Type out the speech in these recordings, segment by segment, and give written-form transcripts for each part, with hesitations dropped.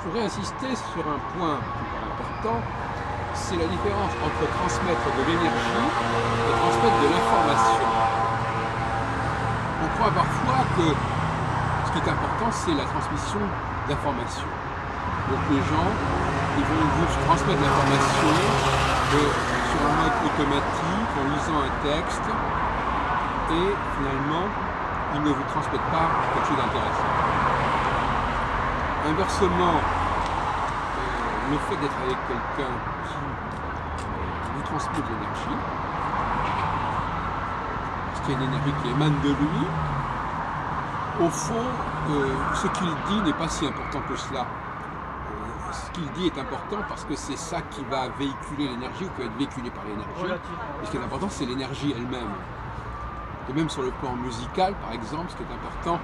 voudrais insister sur un point qui me paraît important, c'est la différence entre transmettre de l'énergie et transmettre de l'information. On croit parfois que ce qui est important, c'est la transmission d'informations. Donc les gens, ils vont vous transmettre l'information sur un mode automatique, en lisant un texte, et finalement, ils ne vous transmettent pas quelque chose d'intéressant. Inversement, le fait d'être avec quelqu'un qui vous transmet de l'énergie, parce qu'il y a une énergie qui émane de lui, au fond, ce qu'il dit n'est pas si important que cela. Ce qu'il dit est important parce que c'est ça qui va véhiculer l'énergie ou qui va être véhiculé par l'énergie. Et ce qui est important, c'est l'énergie elle-même. Et même sur le plan musical, par exemple, ce qui est important,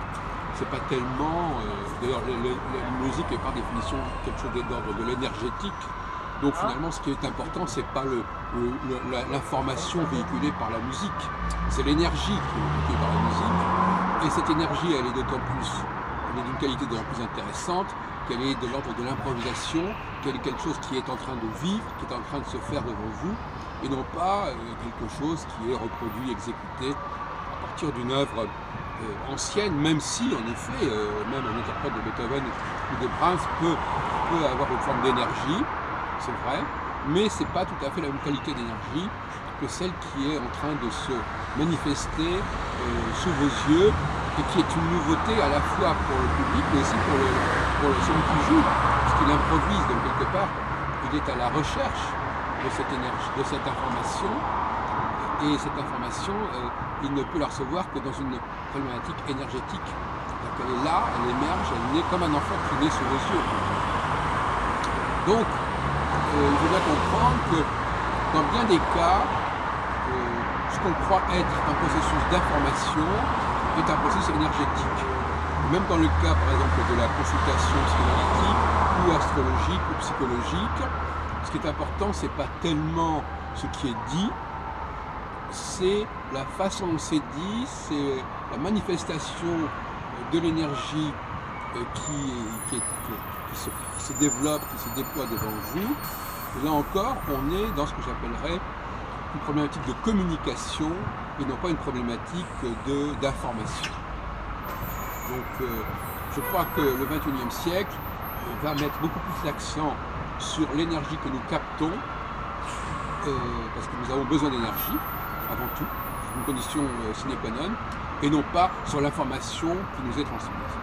c'est pas tellement... D'ailleurs, la musique est par définition quelque chose d'ordre de l'énergétique. Donc finalement, ce qui est important, c'est pas l'information véhiculée par la musique. C'est l'énergie qui est véhiculée par la musique. Et cette énergie, elle est d'autant plus... Elle est d'une qualité d'autant plus intéressante qu'elle est de l'ordre de l'improvisation, qu'elle est quelque chose qui est en train de vivre, qui est en train de se faire devant vous, et non pas quelque chose qui est reproduit, exécuté à partir d'une œuvre ancienne, même si, en effet, même un interprète de Beethoven ou de Brahms peut avoir une forme d'énergie, c'est vrai, mais c'est pas tout à fait la même qualité d'énergie que celle qui est en train de se manifester sous vos yeux, et qui est une nouveauté à la fois pour le public, mais aussi pour celui qui joue, puisqu'il improvise, donc quelque part, il est à la recherche de cette énergie, de cette information, et cette information, il ne peut la recevoir que dans une problématique énergétique. Donc elle est là, elle émerge, elle naît comme un enfant qui naît sous vos yeux. Donc, il faut bien comprendre que dans bien des cas, ce qu'on croit être un processus d'information est un processus énergétique. Même dans le cas, par exemple, de la consultation psychanalytique ou astrologique ou psychologique, ce qui est important, c'est pas tellement ce qui est dit, c'est la façon dont c'est dit, c'est la manifestation de l'énergie qui se développe, qui se déploie devant vous. Et là encore, on est dans ce que j'appellerais une problématique de communication et non pas une problématique d'information. Donc je crois que le XXIe siècle va mettre beaucoup plus l'accent sur l'énergie que nous captons, parce que nous avons besoin d'énergie, avant tout, c'est une condition sine qua non, et non pas sur l'information qui nous est transmise.